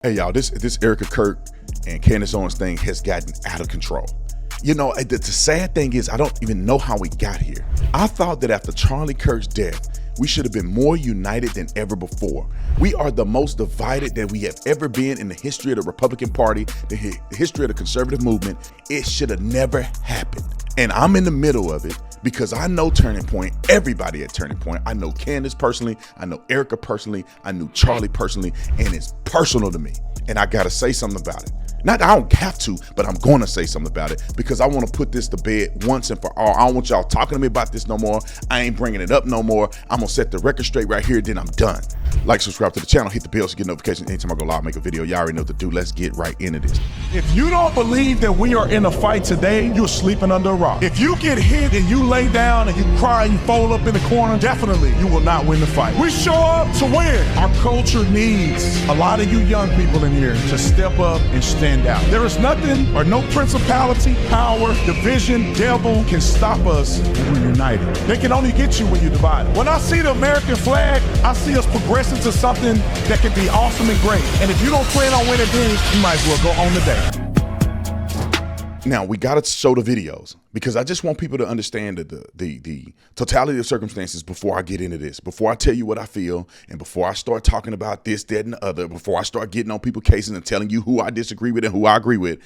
Hey y'all, this Erika, Kirk, and Candace Owens thing has gotten out of control. You know, the sad thing is I don't even know how we got here. I thought that after Charlie Kirk's death, we should have been more united than ever before. We are the most divided that we have ever been in the history of the Republican Party, the history of the conservative movement. It should have never happened. And I'm in the middle of it because I know Turning Point, everybody at Turning Point. I know Candace personally, I know Erika personally, I knew Charlie personally, and it's personal to me. And I gotta say something about it. Not that I don't have to, but I'm gonna say something about it because I wanna put this to bed once and for all. I don't want y'all talking to me about this no more. I ain't bringing it up no more. I'm gonna set the record straight right here, then I'm done. Like, subscribe to the channel, hit the bell to get notifications anytime I go live, make a video. Y'all already know what to do. Let's get right into this. If you don't believe that we are in a fight today, you're sleeping under a rock. If you get hit and you lay down and you cry and you fold up in the corner, definitely you will not win the fight. We show up to win. Our culture needs a lot of you young people in here to step up and stand out. There is nothing or no principality, power, division, devil can stop us when we're united. They can only get you when you're divided. When I see the American flag, I see us progressing to something that can be awesome and great. And if you don't plan on winning then, you might as well go on today. Now, we got to show the videos because I just want people to understand the totality of circumstances before I get into this, before I tell you what I feel, and before I start talking about this, that, and the other, before I start getting on people's cases and telling you who I disagree with and who I agree with.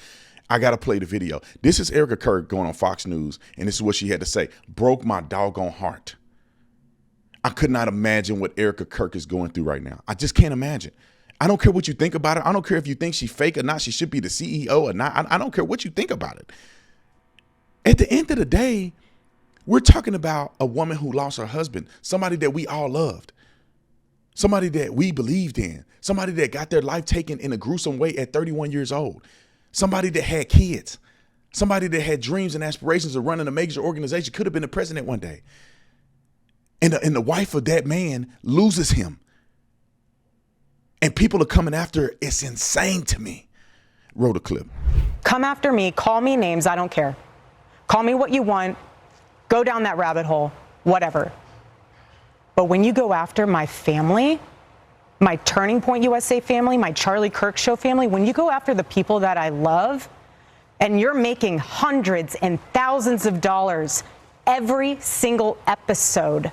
I got to play the video. This is Erika Kirk going on Fox News, and this is what she had to say. Broke my doggone heart. I could not imagine what Erika Kirk is going through right now. I just can't imagine. I don't care what you think about it. I don't care if you think she's fake or not. She should be the CEO or not. I don't care what you think about it. At the end of the day, we're talking about a woman who lost her husband, somebody that we all loved, somebody that we believed in, somebody that got their life taken in a gruesome way at 31 years old, somebody that had kids, somebody that had dreams and aspirations of running a major organization, could have been the president one day. And the wife of that man loses him. And people are coming after her. It's insane to me. Roll the clip. Come after me, call me names, I don't care. Call me what you want, go down that rabbit hole, whatever. But when you go after my family, my Turning Point USA family, my Charlie Kirk Show family, when you go after the people that I love, and you're making hundreds and thousands of dollars every single episode,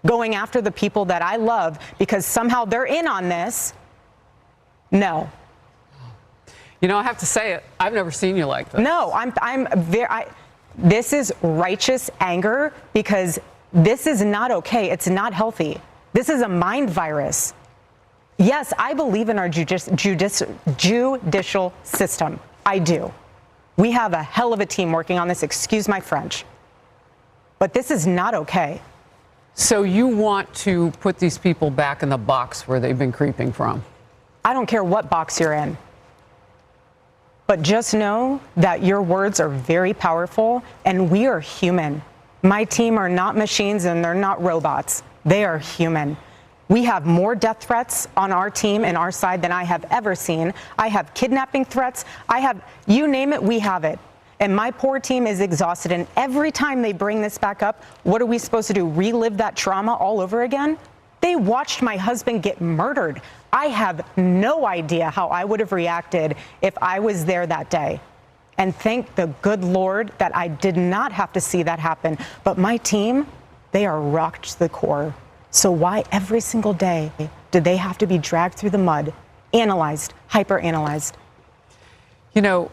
going after the people that I love because somehow they're in on this, no. You know, I have to say it. I've never seen you like this. No, this is righteous anger because this is not okay. It's not healthy. This is a mind virus. Yes, I believe in our judicial system. I do. We have a hell of a team working on this. Excuse my French. But this is not okay. So you want to put these people back in the box where they've been creeping from? I don't care what box you're in. But just know that your words are very powerful and we are human. My team are not machines and they're not robots. They are human. We have more death threats on our team and our side than I have ever seen. I have kidnapping threats. I have, you name it, we have it. And my poor team is exhausted. And every time they bring this back up, what are we supposed to do? Relive that trauma all over again? They watched my husband get murdered. I have no idea how I would have reacted if I was there that day. And thank the good Lord that I did not have to see that happen. But my team, they are rocked to the core. So why every single day do they have to be dragged through the mud, analyzed, hyper-analyzed? You know,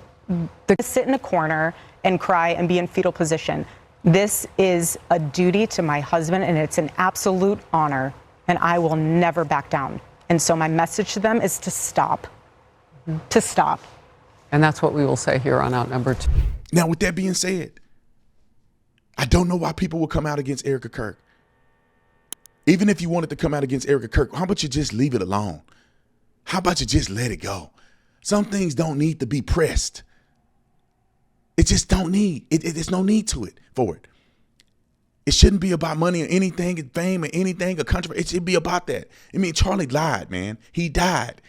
sit in a corner and cry and be in fetal position. This is a duty to my husband and it's an absolute honor and I will never back down. And so my message to them is to stop, to stop. And that's what we will say here on Outnumbered. Now, with that being said, I don't know why people will come out against Erika Kirk. Even if you wanted to come out against Erika Kirk, how about you just leave it alone? How about you just let it go? Some things don't need to be pressed. It just don't need. There's no need to it for it. It shouldn't be about money or anything, fame or anything, or country. It should be about that. I mean, Charlie lied, man. He died.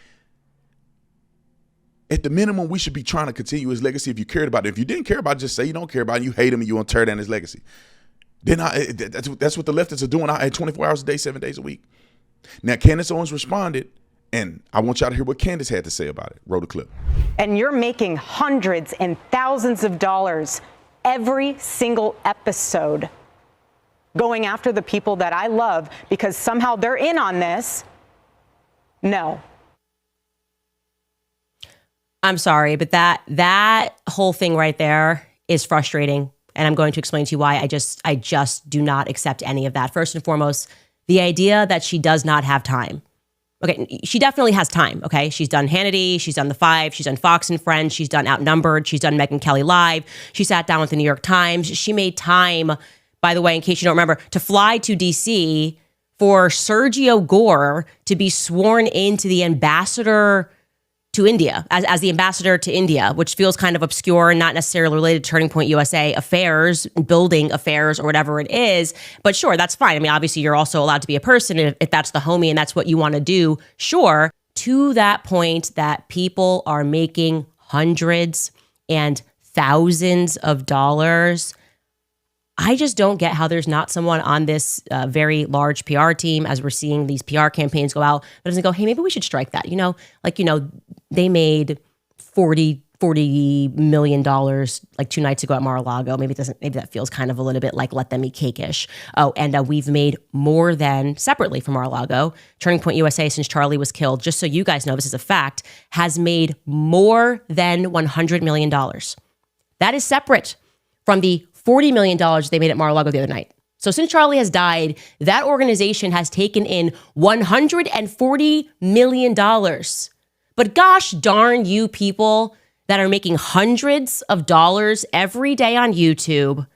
At the minimum, we should be trying to continue his legacy if you cared about it. If you didn't care about it, just say you don't care about it, you hate him, and you want to tear down his legacy. Then that's what the leftists are doing 24 hours a day, 7 days a week. Now, Candace Owens responded And I want y'all to hear what Candace had to say about it. Roll the clip. And you're making hundreds and thousands of dollars every single episode going after the people that I love because somehow they're in on this. No. I'm sorry, but that whole thing right there is frustrating. And I'm going to explain to you why I just do not accept any of that. First and foremost, the idea that she does not have time. Okay, she definitely has time, okay? She's done Hannity, she's done The Five, she's done Fox and Friends, she's done Outnumbered, she's done Megyn Kelly Live, she sat down with the New York Times. She made time, by the way, in case you don't remember, to fly to DC for Sergio Gore to be sworn into the ambassador to India, as the ambassador to India, which feels kind of obscure and not necessarily related to Turning Point USA affairs, building affairs, or whatever it is. But sure, that's fine. I mean, obviously, you're also allowed to be a person if that's the homie and that's what you want to do. Sure. To that point that people are making hundreds and thousands of dollars, I just don't get how there's not someone on this very large PR team, as we're seeing these PR campaigns go out, that doesn't go, hey, maybe we should strike that. They made $40 million like 2 nights ago at Mar-a-Lago. Maybe that feels kind of a little bit like let them eat cake-ish. Oh, and we've made more than, separately from Mar-a-Lago, Turning Point USA, since Charlie was killed, just so you guys know this is a fact, has made more than $100 million. That is separate from the $40 million they made at Mar-a-Lago the other night. So since Charlie has died, that organization has taken in $140 million. But gosh darn you people that are making hundreds of dollars every day on YouTube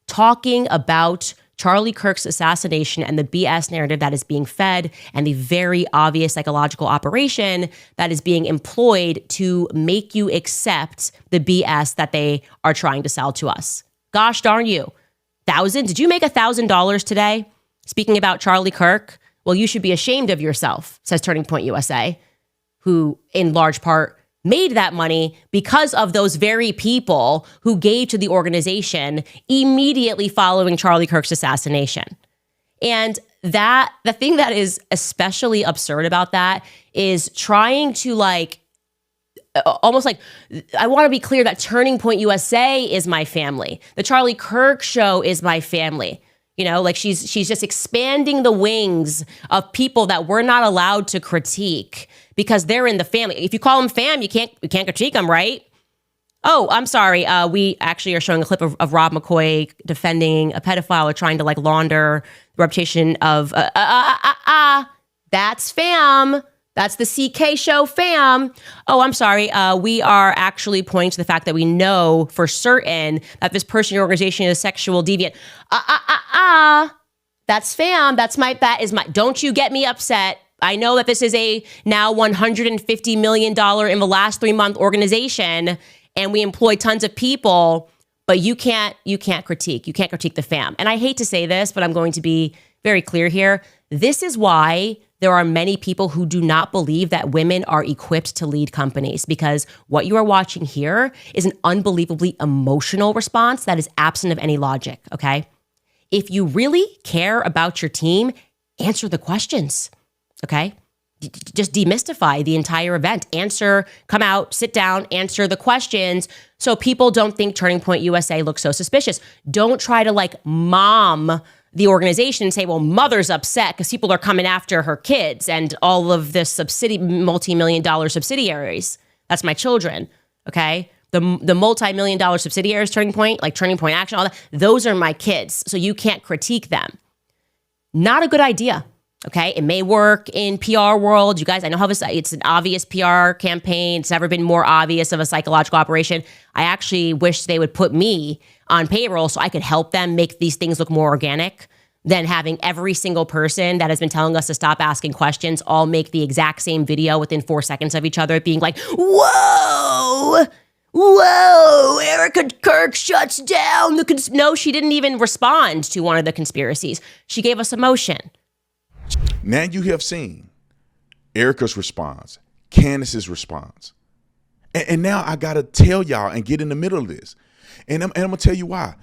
talking about Charlie Kirk's assassination and the BS narrative that is being fed and the very obvious psychological operation that is being employed to make you accept the BS that they are trying to sell to us. Gosh darn you. Did you make $1,000 today? Speaking about Charlie Kirk, well, you should be ashamed of yourself, says Turning Point USA, who in large part made that money because of those very people who gave to the organization immediately following Charlie Kirk's assassination. And the thing that is especially absurd about that is trying to almost like, I want to be clear that Turning Point USA is my family. The Charlie Kirk show is my family. She's just expanding the wings of people that we're not allowed to critique because they're in the family. If you call them fam, you can't critique them, right? Oh, I'm sorry. We actually are showing a clip of Rob McCoy defending a pedophile or trying to launder the reputation of that's fam. That's the CK show fam. Oh, I'm sorry. We are actually pointing to the fact that we know for certain that this person in your organization is a sexual deviant. That's fam. That is my, don't you get me upset. I know that this is a now $150 million in the last 3-month organization and we employ tons of people, but you can't critique. You can't critique the fam. And I hate to say this, but I'm going to be very clear here. This is why there are many people who do not believe that women are equipped to lead companies, because what you are watching here is an unbelievably emotional response that is absent of any logic, okay? If you really care about your team, answer the questions, okay? Just demystify the entire event. Come out, sit down, answer the questions so people don't think Turning Point USA looks so suspicious. Don't try to mom the organization and say, well, mother's upset because people are coming after her kids and all of this multi-million-dollar subsidiaries. That's my children, okay? The multi-million-dollar subsidiaries, Turning Point, like Turning Point Action, all that, those are my kids, so you can't critique them. Not a good idea, okay? It may work in PR world. You guys, I know how it's an obvious PR campaign. It's never been more obvious of a psychological operation. I actually wish they would put me on payroll so I could help them make these things look more organic than having every single person that has been telling us to stop asking questions all make the exact same video within 4 seconds of each other, being like, whoa, Erika Kirk shuts down the No, she didn't even respond to one of the conspiracies. She gave us emotion. Now you have seen Erika's response, Candace's response. And now I got to tell y'all and get in the middle of this. And I'm going to tell you why.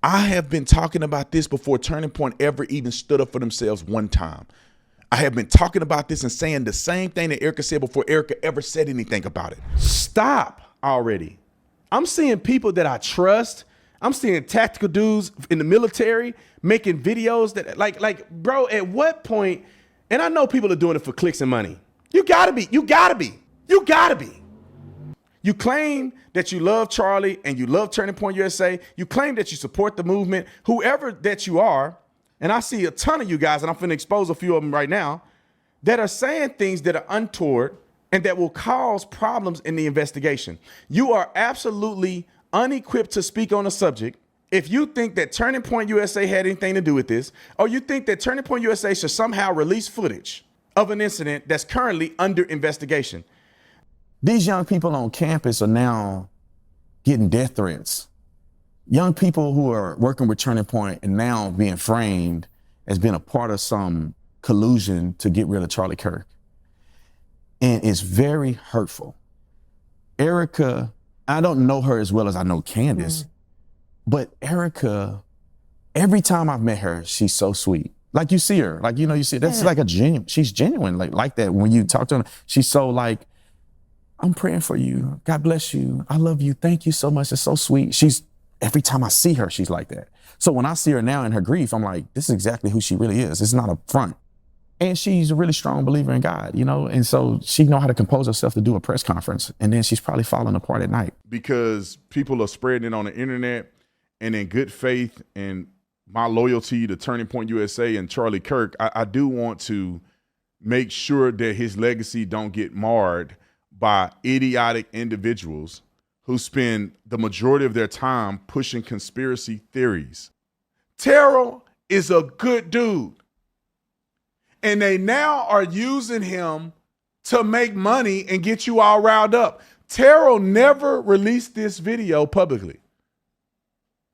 I have been talking about this before Turning Point ever even stood up for themselves one time. I have been talking about this and saying the same thing that Erika said before Erika ever said anything about it. Stop already. I'm seeing people that I trust. I'm seeing tactical dudes in the military making videos that like, bro, at what point, and I know people are doing it for clicks and money. You gotta be. You claim that you love Charlie and you love Turning Point USA. You claim that you support the movement, whoever that you are. And I see a ton of you guys, and I'm finna expose a few of them right now, that are saying things that are untoward and that will cause problems in the investigation. You are absolutely unequipped to speak on a subject if you think that Turning Point USA had anything to do with this, or you think that Turning Point USA should somehow release footage of an incident that's currently under investigation. These young people on campus are now getting death threats. Young people who are working with Turning Point and now being framed as being a part of some collusion to get rid of Charlie Kirk. And it's very hurtful. Erika, I don't know her as well as I know Candace, but Erika, every time I've met her, she's so sweet. Like you see her, like, you see, that's like a genuine, she's genuine, like that. When you talk to her, she's so like, I'm praying for you. God bless you. I love you. Thank you so much. It's so sweet. Every time I see her, she's like that. So when I see her now in her grief, I'm like, this is exactly who she really is. It's not a front. And she's a really strong believer in God, and so she know how to compose herself to do a press conference. And then she's probably falling apart at night. Because people are spreading it on the internet, and in good faith and my loyalty to Turning Point USA and Charlie Kirk, I do want to make sure that his legacy don't get marred by idiotic individuals who spend the majority of their time pushing conspiracy theories. Terrell is a good dude. And they now are using him to make money and get you all riled up. Terrell never released this video publicly.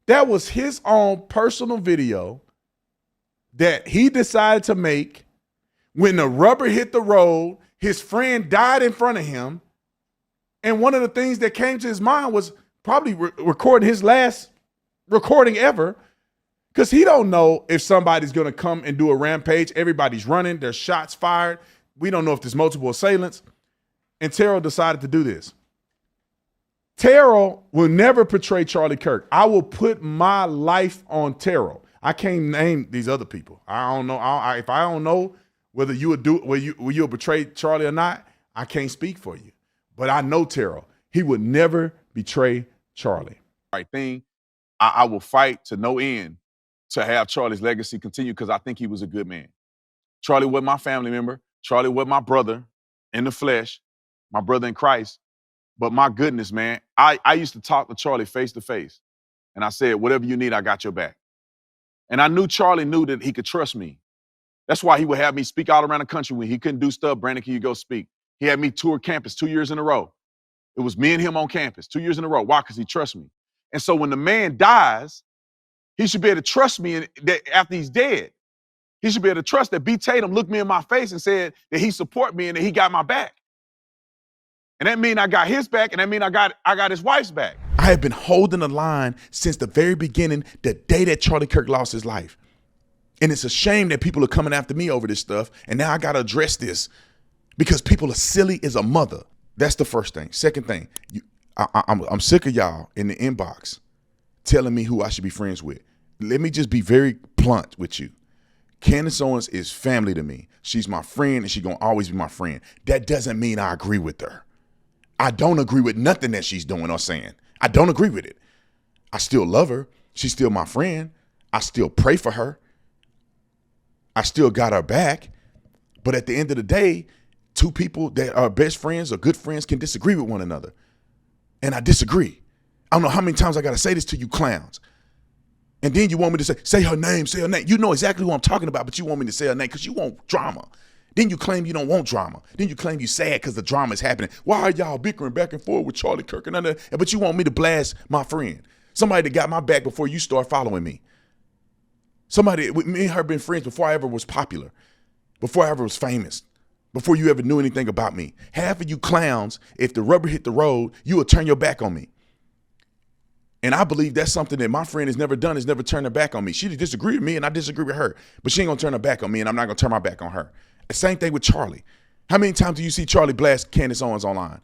That was his own personal video that he decided to make when the rubber hit the road. His friend died in front of him. And one of the things that came to his mind was probably recording his last recording ever, because he don't know if somebody's going to come and do a rampage. Everybody's running. There's shots fired. We don't know if there's multiple assailants. And Terrell decided to do this. Terrell will never portray Charlie Kirk. I will put my life on Terrell. I can't name these other people. I don't know. If I don't know whether you would you'll betray Charlie or not, I can't speak for you. But I know Terrell. He would never betray Charlie. Right thing. I will fight to no end to have Charlie's legacy continue, because I think he was a good man. Charlie was my family member. Charlie was my brother in the flesh, my brother in Christ. But my goodness, man, I used to talk to Charlie face to face. And I said, whatever you need, I got your back. And I knew Charlie knew that he could trust me. That's why he would have me speak all around the country. When he couldn't do stuff, Brandon, can you go speak? He had me tour campus 2 years in a row. It was me and him on campus 2 years in a row. Why? Because he trusts me. And so when the man dies, he should be able to trust me after he's dead. He should be able to trust that B. Tatum looked me in my face and said that he support me and that he got my back. And that mean I got his back, and that mean I got his wife's back. I have been holding the line since the very beginning, the day that Charlie Kirk lost his life. And it's a shame that people are coming after me over this stuff. And now I got to address this because people are silly as a mother. That's the first thing. Second thing, I'm sick of y'all in the inbox telling me who I should be friends with. Let me just be very blunt with you. Candace Owens is family to me. She's my friend, and she's going to always be my friend. That doesn't mean I agree with her. I don't agree with nothing that she's doing or saying. I don't agree with it. I still love her. She's still my friend. I still pray for her. I still got her back. But at the end of the day, two people that are best friends or good friends can disagree with one another. And I disagree. I don't know how many times I got to say this to you clowns. And then you want me to say her name, say her name. You know exactly who I'm talking about, but you want me to say her name because you want drama. Then you claim you don't want drama. Then you claim you're sad because the drama is happening. Why are y'all bickering back and forth with Charlie Kirk and other? But you want me to blast my friend, somebody that got my back before you start following me. Somebody, me and her been friends before I ever was popular, before I ever was famous, before you ever knew anything about me. Half of you clowns, if the rubber hit the road, you will turn your back on me. And I believe that's something that my friend has never done, has never turned her back on me. She disagreed with me and I disagree with her, but she ain't gonna turn her back on me and I'm not gonna turn my back on her. Same thing with Charlie. How many times do you see Charlie blast Candace Owens online?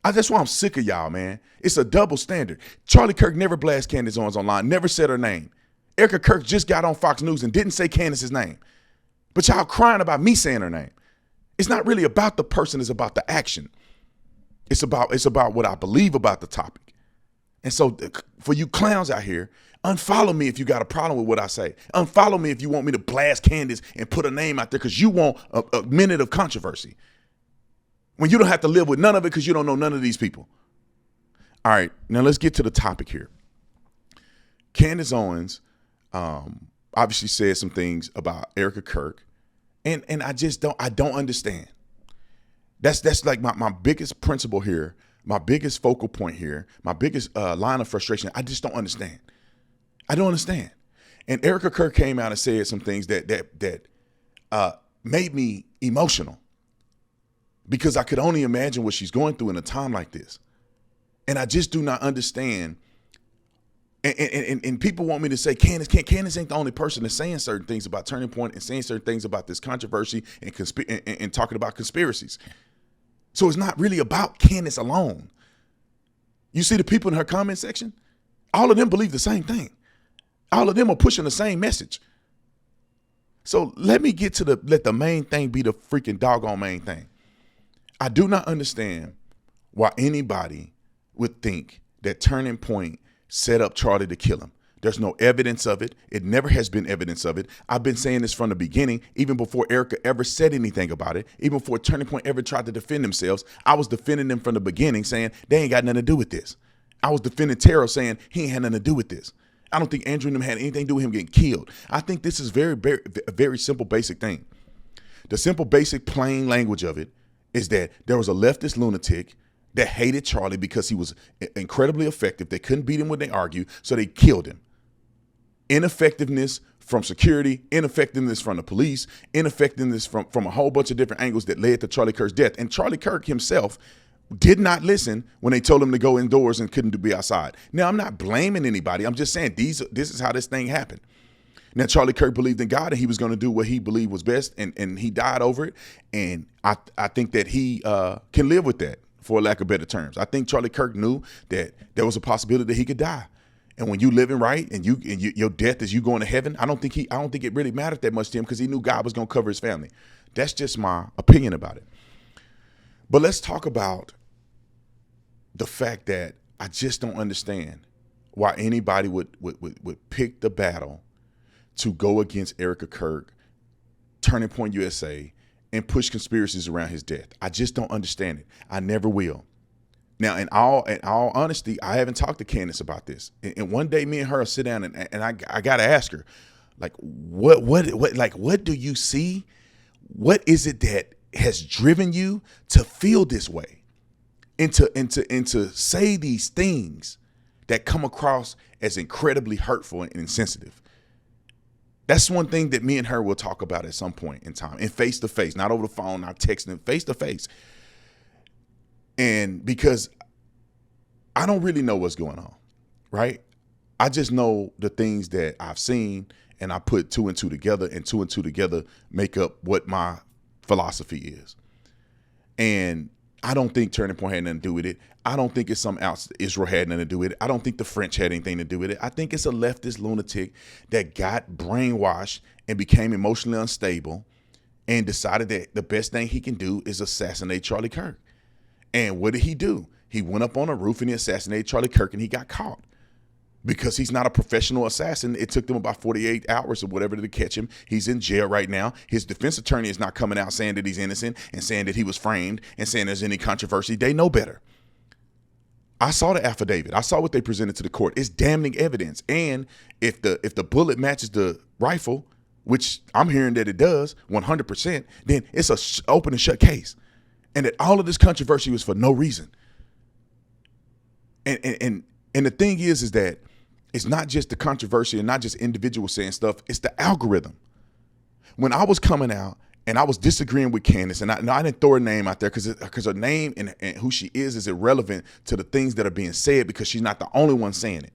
That's why I'm sick of y'all, man. It's a double standard. Charlie Kirk never blasted Candace Owens online, never said her name. Erika Kirk just got on Fox News and didn't say Candace's name. But y'all crying about me saying her name. It's not really about the person, it's about the action. It's about what I believe about the topic. And so for you clowns out here, unfollow me if you got a problem with what I say. Unfollow me if you want me to blast Candace and put a name out there because you want a minute of controversy. When you don't have to live with none of it because you don't know none of these people. All right, now let's get to the topic here. Candace Owens obviously said some things about Erika Kirk, and I just don't understand. That's like my biggest principle here, my biggest focal point here, my biggest line of frustration. I just don't understand. I don't understand. And Erika Kirk came out and said some things that made me emotional. Because I could only imagine what she's going through in a time like this. And I just do not understand. And people want me to say, Candace ain't the only person that's saying certain things about Turning Point and saying certain things about this controversy and talking about conspiracies. So it's not really about Candace alone. You see the people in her comment section? All of them believe the same thing. All of them are pushing the same message. So let me get to let the main thing be the freaking doggone main thing. I do not understand why anybody would think that Turning Point set up Charlie to kill him. There's no evidence of it. It never has been evidence of it. I've been saying this from the beginning, even before Erika ever said anything about it, even before Turning Point ever tried to defend themselves. I was defending them from the beginning, saying they ain't got nothing to do with this. I was defending Terrell, saying he ain't had nothing to do with this. I don't think Andrew and them had anything to do with him getting killed. I think this is a very simple, basic thing. The simple, basic, plain language of it is that there was a leftist lunatic that hated Charlie because he was incredibly effective. They couldn't beat him when they argued, so they killed him. Ineffectiveness from security, ineffectiveness from the police, ineffectiveness from a whole bunch of different angles that led to Charlie Kirk's death. And Charlie Kirk himself did not listen when they told him to go indoors and couldn't be outside. Now, I'm not blaming anybody. I'm just saying this is how this thing happened. Now, Charlie Kirk believed in God and he was going to do what he believed was best, and he died over it. And I think that he can live with that, for lack of better terms. I think Charlie Kirk knew that there was a possibility that he could die. And when you living right and your death is you going to heaven, I don't think it really mattered that much to him because he knew God was going to cover his family. That's just my opinion about it. But let's talk about the fact that I just don't understand why anybody would pick the battle to go against Erika Kirk, Turning Point USA, and push conspiracies around his death. I just don't understand it. I never will. Now, in all honesty, I haven't talked to Candace about this. And one day, me and her will sit down, and I gotta ask her, like, what do you see? What is it that has driven you to feel this way, and to say these things that come across as incredibly hurtful and insensitive? That's one thing that me and her will talk about at some point in time, and face to face, not over the phone, not texting, face to face. And because I don't really know what's going on, right? I just know the things that I've seen, and I put two and two together, and two and two together make up what my philosophy is. And I don't think Turning Point had nothing to do with it. I don't think it's something else Israel had nothing to do with it. I don't think the French had anything to do with it. I think it's a leftist lunatic that got brainwashed and became emotionally unstable and decided that the best thing he can do is assassinate Charlie Kirk. And what did he do? He went up on a roof and he assassinated Charlie Kirk, and he got caught. Because he's not a professional assassin, it took them about 48 hours or whatever to catch him. He's in jail right now. His defense attorney is not coming out saying that he's innocent and saying that he was framed and saying there's any controversy. They know better. I saw the affidavit. I saw what they presented to the court. It's damning evidence. And if the bullet matches the rifle, which I'm hearing that it does 100%, then it's a open and shut case. And that all of this controversy was for no reason. And the thing is that it's not just the controversy and not just individuals saying stuff. It's the algorithm. When I was coming out and I was disagreeing with Candace, and I didn't throw her name out there because her name and who she is irrelevant to the things that are being said, because she's not the only one saying it.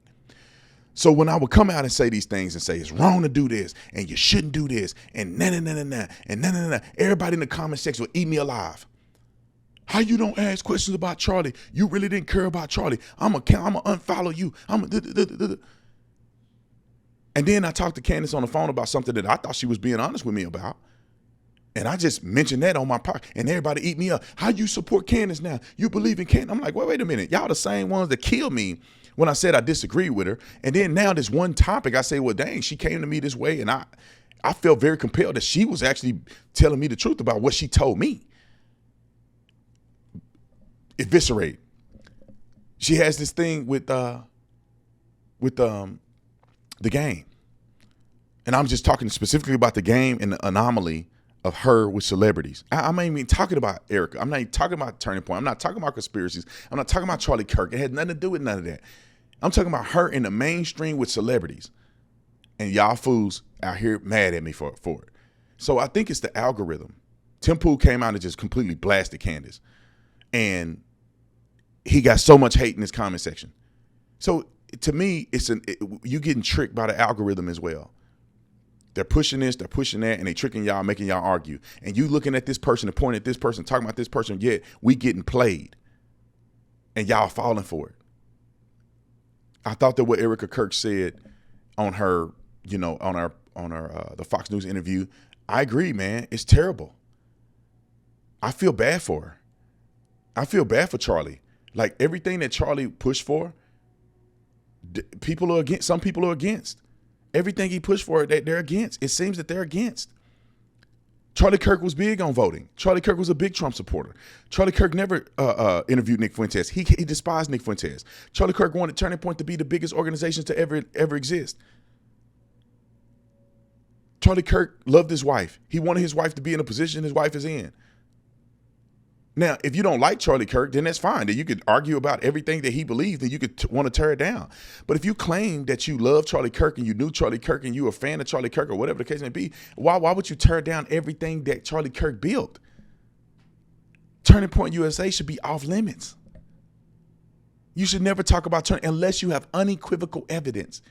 So when I would come out and say these things and say it's wrong to do this and you shouldn't do this and na, everybody in the comment section would eat me alive. How you don't ask questions about Charlie? You really didn't care about Charlie. I'm gonna unfollow you. And then I talked to Candace on the phone about something that I thought she was being honest with me about. And I just mentioned that on my podcast, and everybody eat me up. How you support Candace now? You believe in Candace? I'm like, wait a minute. Y'all the same ones that killed me when I said I disagree with her. And then now this one topic, I say, well, dang, she came to me this way, and I felt very compelled that she was actually telling me the truth about what she told me. Eviscerate. She has this thing with the game. And I'm just talking specifically about the game and the anomaly of her with celebrities. I'm not even talking about Erika. I'm not even talking about Turning Point. I'm not talking about Conspiracies. I'm not talking about Charlie Kirk. It had nothing to do with none of that. I'm talking about her in the mainstream with celebrities. And y'all fools out here mad at me for it. So I think it's the algorithm. Tim Pool came out and just completely blasted Candace. And he got so much hate in his comment section. So to me, you getting tricked by the algorithm as well. They're pushing this, they're pushing that, and they tricking y'all, making y'all argue. And you looking at this person and pointing at this person, talking about this person, yet we getting played. And y'all falling for it. I thought that what Erika Kirk said on her, on her the Fox News interview, I agree, man. It's terrible. I feel bad for her. I feel bad for Charlie. Like everything that Charlie pushed for, people are against. Some people are against. Everything he pushed for, they're against. It seems that they're against. Charlie Kirk was big on voting. Charlie Kirk was a big Trump supporter. Charlie Kirk never interviewed Nick Fuentes. He despised Nick Fuentes. Charlie Kirk wanted Turning Point to be the biggest organization to ever exist. Charlie Kirk loved his wife. He wanted his wife to be in a position his wife is in. Now, if you don't like Charlie Kirk, then that's fine. Then you could argue about everything that he believes, and you could want to tear it down. But if you claim that you love Charlie Kirk and you knew Charlie Kirk and you were a fan of Charlie Kirk or whatever the case may be, why would you tear down everything that Charlie Kirk built? Turning Point USA should be off limits. You should never talk about Turning unless you have unequivocal evidence.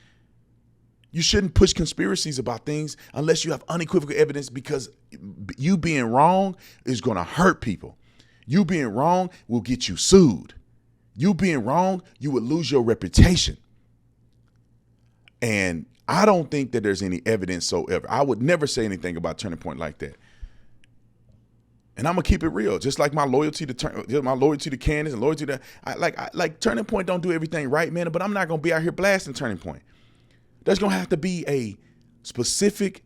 You shouldn't push conspiracies about things unless you have unequivocal evidence, because you being wrong is going to hurt people. You being wrong will get you sued. You being wrong, you would lose your reputation. And I don't think that there's any evidence so ever. I would never say anything about Turning Point like that. And I'm gonna keep it real, just like my loyalty to Candace and loyalty to like Turning Point don't do everything right, man. But I'm not gonna be out here blasting Turning Point. There's gonna have to be a specific,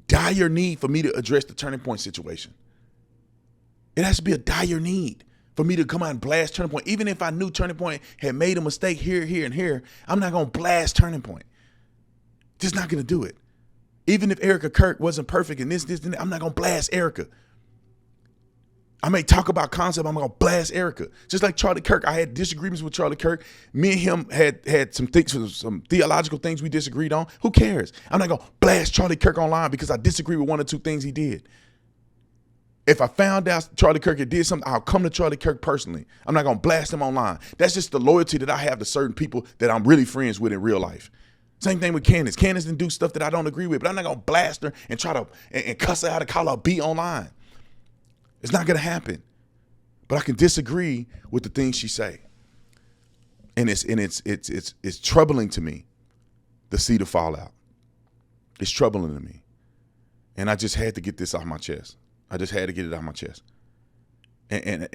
dire need for me to address the Turning Point situation. It has to be a dire need for me to come out and blast Turning Point. Even if I knew Turning Point had made a mistake here, and here, I'm not going to blast Turning Point. Just not going to do it. Even if Erika Kirk wasn't perfect and this, and that, I'm not going to blast Erika. I may talk about concept, I'm going to blast Erika. Just like Charlie Kirk, I had disagreements with Charlie Kirk. Me and him had some things, some theological things we disagreed on. Who cares? I'm not going to blast Charlie Kirk online because I disagree with one or two things he did. If I found out Charlie Kirk had did something, I'll come to Charlie Kirk personally. I'm not going to blast him online. That's just the loyalty that I have to certain people that I'm really friends with in real life. Same thing with Candace. Candace didn't do stuff that I don't agree with, but I'm not going to blast her and try to and cuss her out and call her a B online. It's not going to happen. But I can disagree with the things she say. And it's troubling to me to see the fallout. It's troubling to me. And I just had to get this off my chest. I just had to get it out my chest. And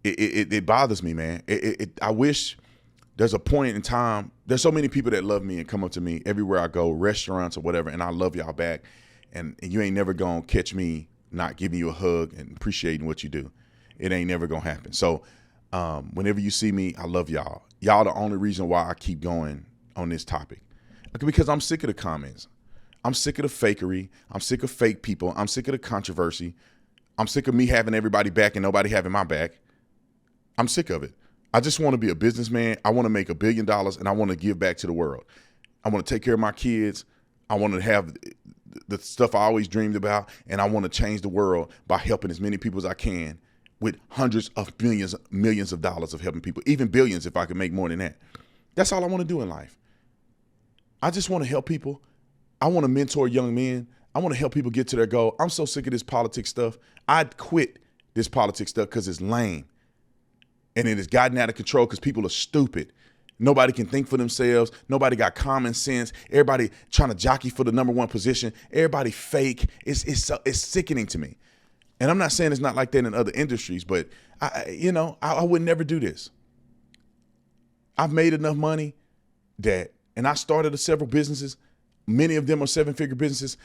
it bothers me, man. I wish there's a point in time. There's so many people that love me and come up to me everywhere I go, restaurants or whatever, and I love y'all back. And you ain't never gonna catch me not giving you a hug and appreciating what you do. It ain't never gonna happen. So whenever you see me, I love y'all. Y'all the only reason why I keep going on this topic. Because I'm sick of the comments. I'm sick of the fakery. I'm sick of fake people. I'm sick of the controversy. I'm sick of me having everybody back and nobody having my back. I'm sick of it. I just want to be a businessman. I want to make $1 billion and I want to give back to the world. I want to take care of my kids. I want to have the stuff I always dreamed about, and I want to change the world by helping as many people as I can with hundreds of millions of dollars of helping people, even billions if I could make more than that. That's all I want to do in life. I just want to help people. I want to mentor young men. I want to help people get to their goal. I'm so sick of this politics stuff. I'd quit this politics stuff because it's lame. And it has gotten out of control because people are stupid. Nobody can think for themselves. Nobody got common sense. Everybody trying to jockey for the number one position. Everybody fake. It's sickening to me. And I'm not saying it's not like that in other industries, but I would never do this. I've made enough money and I started several businesses. Many of them are 7-figure businesses.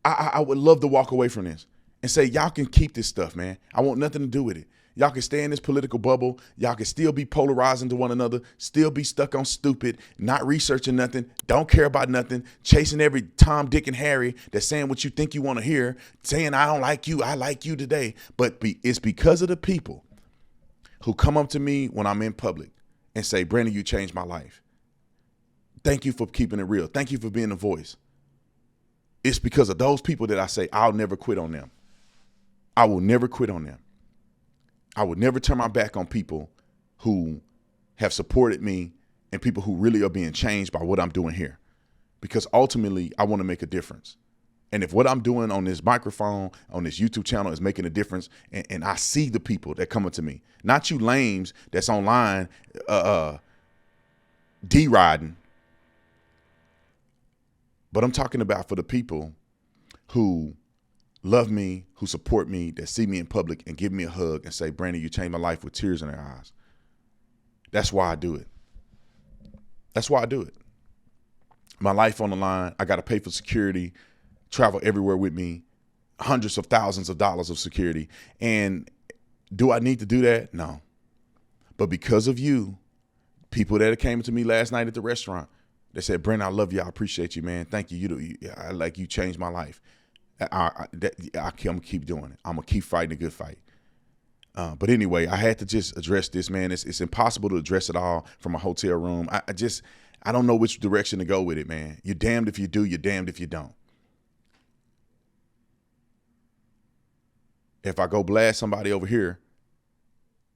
I would love to walk away from this and say, y'all can keep this stuff, man. I want nothing to do with it. Y'all can stay in this political bubble. Y'all can still be polarizing to one another, still be stuck on stupid, not researching nothing, don't care about nothing, chasing every Tom, Dick, and Harry that's saying what you think you want to hear, saying, I don't like you, I like you today. But it's because of the people who come up to me when I'm in public and say, Brandon, you changed my life. Thank you for keeping it real. Thank you for being a voice. It's because of those people that I say, I'll never quit on them. I will never quit on them. I would never turn my back on people who have supported me and people who really are being changed by what I'm doing here. Because ultimately, I want to make a difference. And if what I'm doing on this microphone, on this YouTube channel is making a difference, and I see the people that come up to me, not you lames that's online D-riding, but I'm talking about for the people who love me, who support me, that see me in public and give me a hug and say, Brandon, you changed my life, with tears in their eyes. That's why I do it. That's why I do it. My life on the line. I got to pay for security, travel everywhere with me, hundreds of thousands of dollars of security. And do I need to do that? No. But because of you, people that came to me last night at the restaurant, they said, Brandon, I love you. I appreciate you, man. Thank you. You changed my life. I'm going to keep doing it. I'm going to keep fighting a good fight. But anyway, I had to just address this, man. It's impossible to address it all from a hotel room. I don't know which direction to go with it, man. You're damned if you do. You're damned if you don't. If I go blast somebody over here,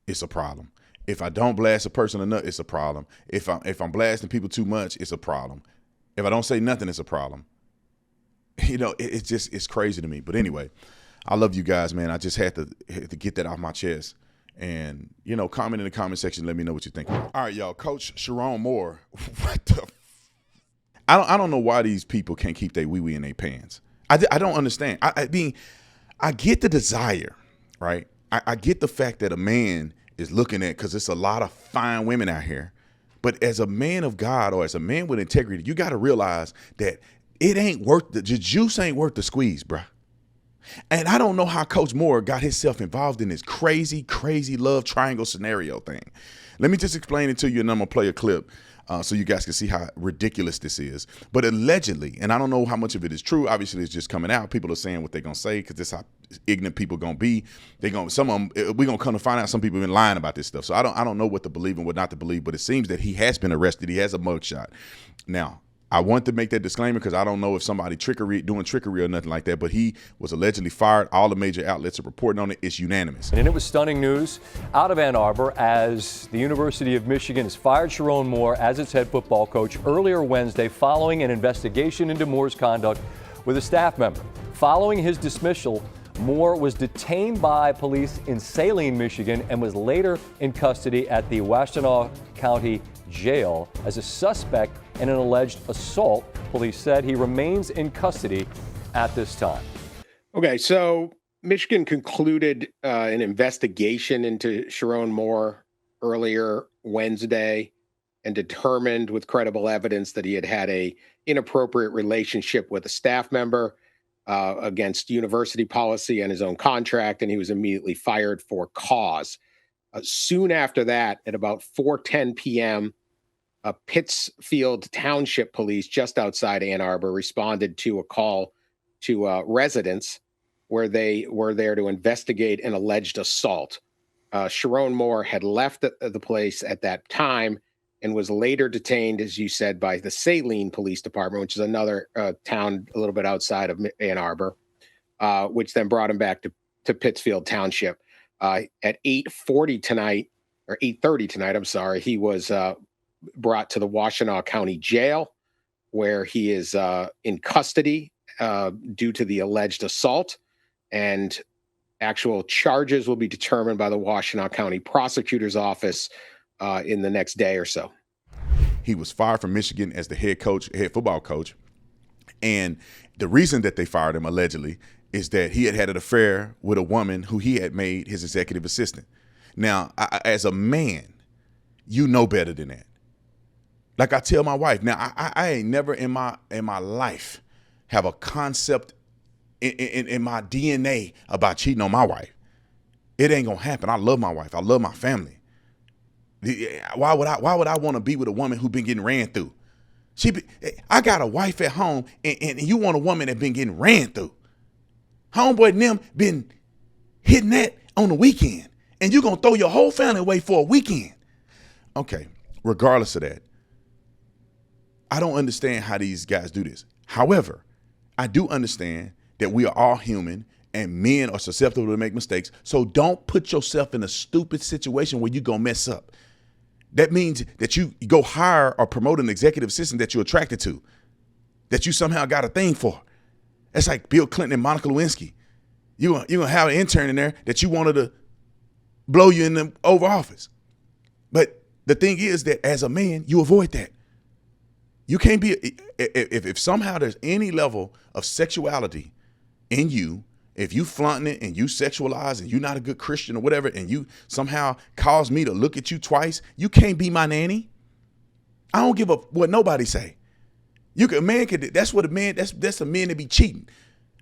it's a problem. If I don't blast a person enough, it's a problem. If I'm blasting people too much, it's a problem. If I don't say nothing, it's a problem. It's crazy to me. But anyway, I love you guys, man. I just had to get that off my chest. And, comment in the comment section. Let me know what you think. All right, y'all. Coach Sherrone Moore. What the? I don't know why these people can't keep their wee-wee in their pants. I don't understand. I mean, I get the desire, right? I get the fact that a man is looking at, because it's a lot of fine women out here. But as a man of God or as a man with integrity, you got to realize that it ain't worth the juice ain't worth the squeeze, bruh. And I don't know how Coach Moore got himself involved in this crazy, crazy love triangle scenario thing. Let me just explain it to you, and I'm going to play a clip so you guys can see how ridiculous this is. But allegedly, and I don't know how much of it is true. Obviously, it's just coming out. People are saying what they're going to say because this is how ignorant people going to be. Some of them, we're going to come to find out some people have been lying about this stuff. So I don't know what to believe and what not to believe, but it seems that he has been arrested. He has a mugshot. Now, I want to make that disclaimer because I don't know if somebody doing trickery or nothing like that, but he was allegedly fired. All the major outlets are reporting on it. It's unanimous. And it was stunning news out of Ann Arbor as the University of Michigan has fired Sherrone Moore as its head football coach earlier Wednesday following an investigation into Moore's conduct with a staff member. Following his dismissal, Moore was detained by police in Saline, Michigan, and was later in custody at the Washtenaw County Jail as a suspect in an alleged assault. Police said he remains in custody at this time. Okay, so Michigan concluded an investigation into Sherrone Moore earlier Wednesday and determined with credible evidence that he had a inappropriate relationship with a staff member against university policy and his own contract, and he was immediately fired for cause. Soon after that, at about 4:10 p.m., Pittsfield Township Police just outside Ann Arbor responded to a call to residents where they were there to investigate an alleged assault. Sherrone Moore had left the place at that time and was later detained, as you said, by the Saline Police Department, which is another town a little bit outside of Ann Arbor, which then brought him back to Pittsfield Township. At 8:30 tonight, I'm sorry, he was brought to the Washtenaw County Jail, where he is in custody due to the alleged assault, and actual charges will be determined by the Washtenaw County Prosecutor's Office in the next day or so. He was fired from Michigan as the head football coach. And the reason that they fired him, allegedly, is that he had an affair with a woman who he had made his executive assistant. Now, as a man, you know better than that. Like I tell my wife, now I ain't never in my life have a concept in my DNA about cheating on my wife. It ain't gonna happen. I love my wife. I love my family. Why would I want to be with a woman who been getting ran through? I got a wife at home, and you want a woman that been getting ran through. Homeboy and them been hitting that on the weekend, and you gonna throw your whole family away for a weekend. Okay, regardless of that, I don't understand how these guys do this. However, I do understand that we are all human and men are susceptible to make mistakes. So don't put yourself in a stupid situation where you're gonna mess up. That means that you go hire or promote an executive assistant that you're attracted to, that you somehow got a thing for. That's like Bill Clinton and Monica Lewinsky. You're gonna have an intern in there that you wanted to blow you in the Oval Office. But the thing is that as a man, you avoid that. You can't be, if somehow there's any level of sexuality in you, if you flaunting it and you sexualize and you're not a good Christian or whatever, and you somehow cause me to look at you twice, you can't be my nanny. I don't give a what nobody say. That's what a man, that's a man to be cheating.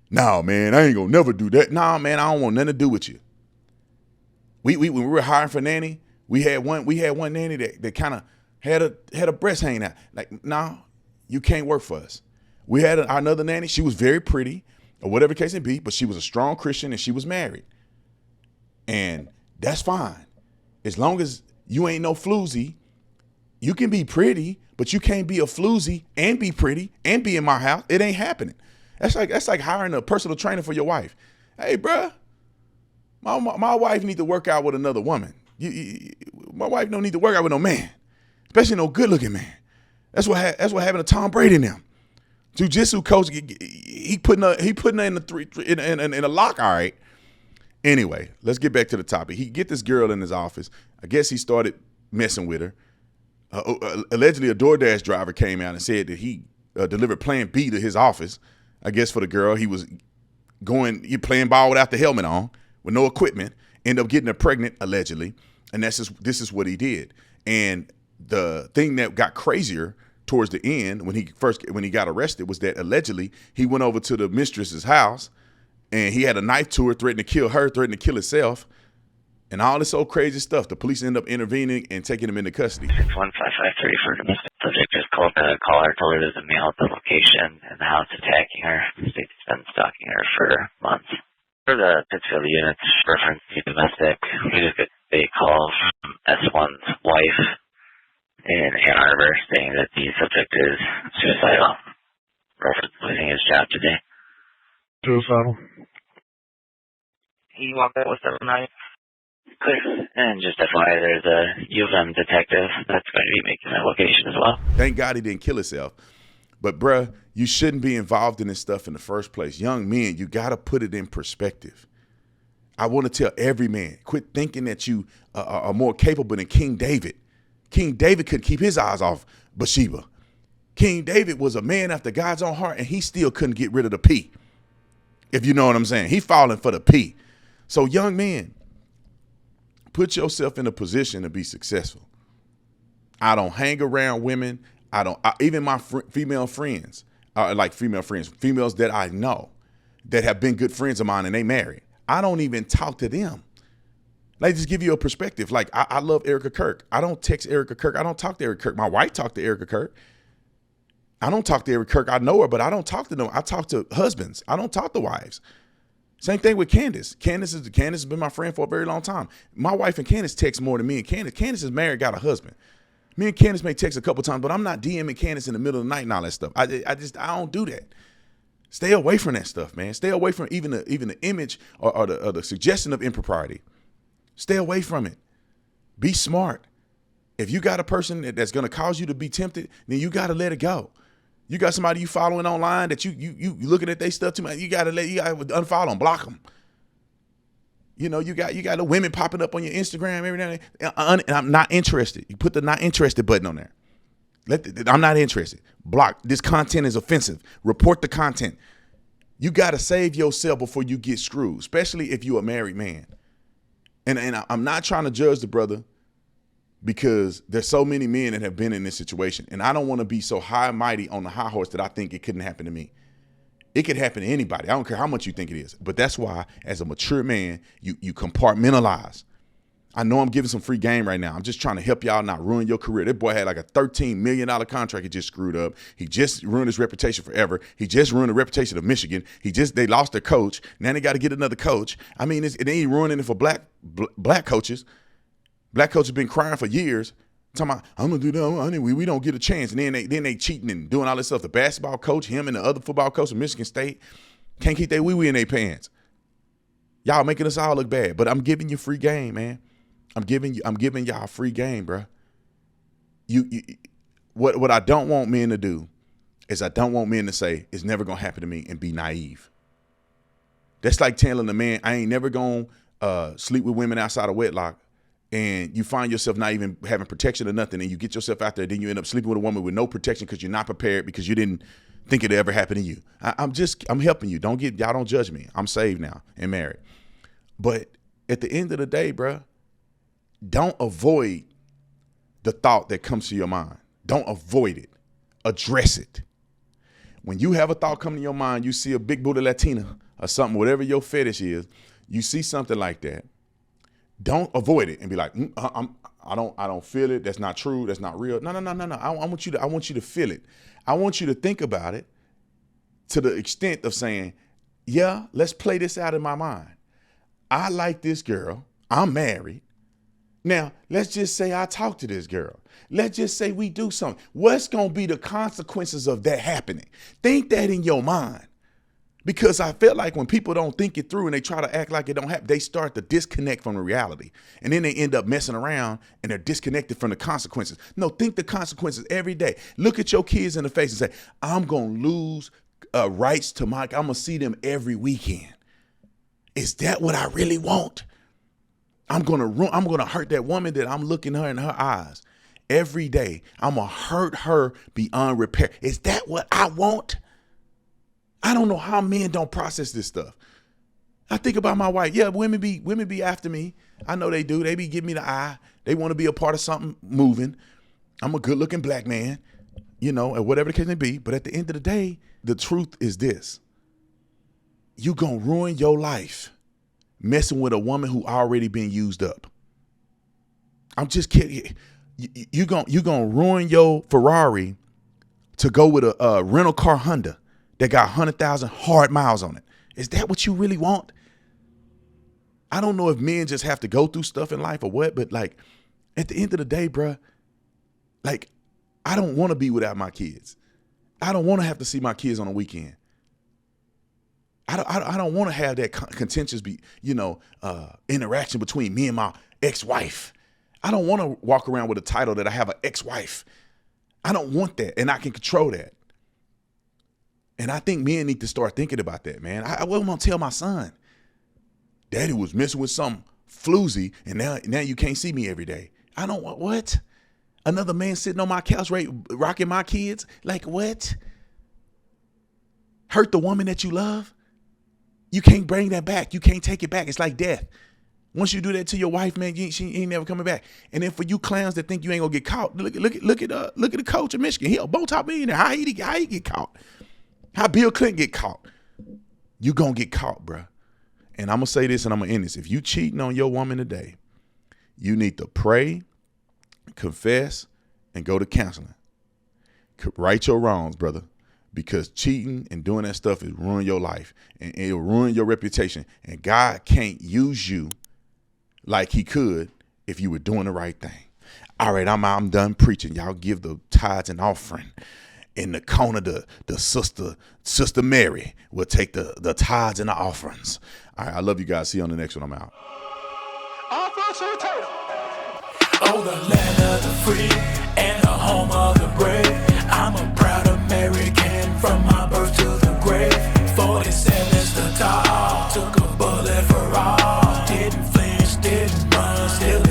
No, man, I ain't gonna never do that. No, man, I don't want nothing to do with you. When we were hiring for nanny, we had one nanny that kind of had a breast hanging out. Like, no, you can't work for us. We had another nanny. She was very pretty, or whatever case it be, but she was a strong Christian and she was married. And that's fine. As long as you ain't no floozy, you can be pretty, but you can't be a floozy and be pretty and be in my house. It ain't happening. That's like hiring a personal trainer for your wife. Hey, bruh, my wife need to work out with another woman. My wife don't need to work out with no man, especially no good-looking man. That's what having a Tom Brady in them. Jiu-jitsu coach, he putting her in the lock. All right. Anyway, let's get back to the topic. He get this girl in his office. I guess he started messing with her. Allegedly, a DoorDash driver came out and said that he delivered Plan B to his office. I guess for the girl, he playing ball without the helmet on, with no equipment. Ended up getting her pregnant, allegedly, and this is what he did. And the thing that got crazier towards the end, when he got arrested, was that allegedly he went over to the mistress's house and he had a knife to her, threatened to kill her, threatened to kill himself, and all this old crazy stuff. The police end up intervening and taking him into custody. 61553 for domestic. Subject just called the caller, told her there's a male at the location and the house attacking her. The state's been stalking her for months. For the Pittsfield unit's reference to domestic, we just got a call from S1's wife in Ann Arbor saying that the subject is suicidal, reference losing his job today. Suicidal. He walked out with 79. Clear. And just FYI, there's a U of M detective that's going to be making that location as well. Thank God he didn't kill himself. But bruh, you shouldn't be involved in this stuff in the first place. Young men, you got to put it in perspective. I want to tell every man, quit thinking that you are more capable than King David. King David could keep his eyes off Bathsheba. King David was a man after God's own heart, and he still couldn't get rid of the P. If you know what I'm saying. He falling for the P. So young men, put yourself in a position to be successful. I don't hang around women. Even my female friends, females that I know that have been good friends of mine and they married. I don't even talk to them. Like, just give you a perspective. Like, I love Erika Kirk. I don't text Erika Kirk. I don't talk to Erika Kirk. My wife talked to Erika Kirk. I don't talk to Erika Kirk. I know her, but I don't talk to them. I talk to husbands. I don't talk to wives. Same thing with Candace. Candace has been my friend for a very long time. My wife and Candace text more than me and Candace. Candace is married, got a husband. Me and Candace may text a couple times, but I'm not DMing Candace in the middle of the night and all that stuff. I don't do that. Stay away from that stuff, man. Stay away from even the image or the suggestion of impropriety. Stay away from it. Be smart. If you got a person that's going to cause you to be tempted, then you got to let it go. You got somebody you following online that you looking at their stuff too much. You got to unfollow them, block them. You know, you got the women popping up on your Instagram every now and then. And I'm not interested. You put the not interested button on there. I'm not interested. Block. This content is offensive. Report the content. You got to save yourself before you get screwed, especially if you're a married man. And I'm not trying to judge the brother, because there's so many men that have been in this situation. And I don't want to be so high and mighty on the high horse that I think it couldn't happen to me. It could happen to anybody. I don't care how much you think it is. But that's why, as a mature man, you compartmentalize. I know I'm giving some free game right now. I'm just trying to help y'all not ruin your career. That boy had like a $13 million contract he just screwed up. He just ruined his reputation forever. He just ruined the reputation of Michigan. They lost their coach. Now they got to get another coach. I mean, it ain't ruining it for black coaches. Black coaches have been crying for years, talking about, I'm going to do that. We don't get a chance. And then they cheating and doing all this stuff. The basketball coach, him and the other football coach from Michigan State can't keep their wee-wee in their pants. Y'all making us all look bad. But I'm giving you free game, man. I'm giving y'all free game, bro. What I don't want men to do is I don't want men to say, it's never going to happen to me, and be naive. That's like telling a man, I ain't never going to sleep with women outside of wedlock. And you find yourself not even having protection or nothing, and you get yourself out there, then you end up sleeping with a woman with no protection because you're not prepared, because you didn't think it ever happened to you. I'm helping you. Y'all don't judge me. I'm saved now and married. But at the end of the day, bro, don't avoid the thought that comes to your mind. Don't avoid it. Address it. When you have a thought come to your mind, you see a big booty Latina or something, whatever your fetish is, you see something like that. Don't avoid it and be like, I don't feel it. That's not true. That's not real. No. I want you to feel it. I want you to think about it to the extent of saying, yeah, let's play this out in my mind. I like this girl. I'm married. Now, let's just say I talk to this girl. Let's just say we do something. What's going to be the consequences of that happening? Think that in your mind. Because I feel like when people don't think it through and they try to act like it don't happen, they start to disconnect from the reality. And then they end up messing around and they're disconnected from the consequences. No, think the consequences every day. Look at your kids in the face and say, I'm going to lose rights to I'm going to see them every weekend. Is that what I really want? I'm going to hurt that woman that I'm looking her in her eyes every day. I'm going to hurt her beyond repair. Is that what I want? I don't know how men don't process this stuff. I think about my wife. Yeah, women be after me. I know they do. They be giving me the eye. They want to be a part of something moving. I'm a good-looking black man, or whatever the case may be. But at the end of the day, the truth is this. You gonna ruin your life messing with a woman who already been used up. I'm just kidding. You gonna ruin your Ferrari to go with a rental car Honda that got 100,000 hard miles on it. Is that what you really want? I don't know if men just have to go through stuff in life or what, but like at the end of the day, bruh, like I don't want to be without my kids. I don't want to have to see my kids on a weekend. I don't want to have that contentious interaction between me and my ex-wife. I don't want to walk around with a title that I have an ex-wife. I don't want that, and I can control that. And I think men need to start thinking about that, man. I wasn't going to tell my son, Daddy was messing with some floozy, and now you can't see me every day. I don't want what? Another man sitting on my couch rocking my kids? Like what? Hurt the woman that you love? You can't bring that back. You can't take it back. It's like death. Once you do that to your wife, man, she ain't never coming back. And then for you clowns that think you ain't gonna get caught, look at the coach of Michigan. He a bow-top millionaire. How he get caught? How Bill Clinton get caught? You gonna get caught, bruh. And I'm gonna say this and I'm gonna end this. If you cheating on your woman today, you need to pray, confess, and go to counseling. Right your wrongs, brother. Because cheating and doing that stuff is ruin your life and it'll ruin your reputation. And God can't use you like he could if you were doing the right thing. All right, I'm done preaching. Y'all give the tithes and offering. In the corner, the sister Mary will take the tithes and the offerings. All right, I love you guys. See you on the next one. I'm out. Oh, the land of the free and the home of the brave. I'm a proud American from my birth to the grave. 47's the top, took a bullet for all. Didn't flinch, didn't run, still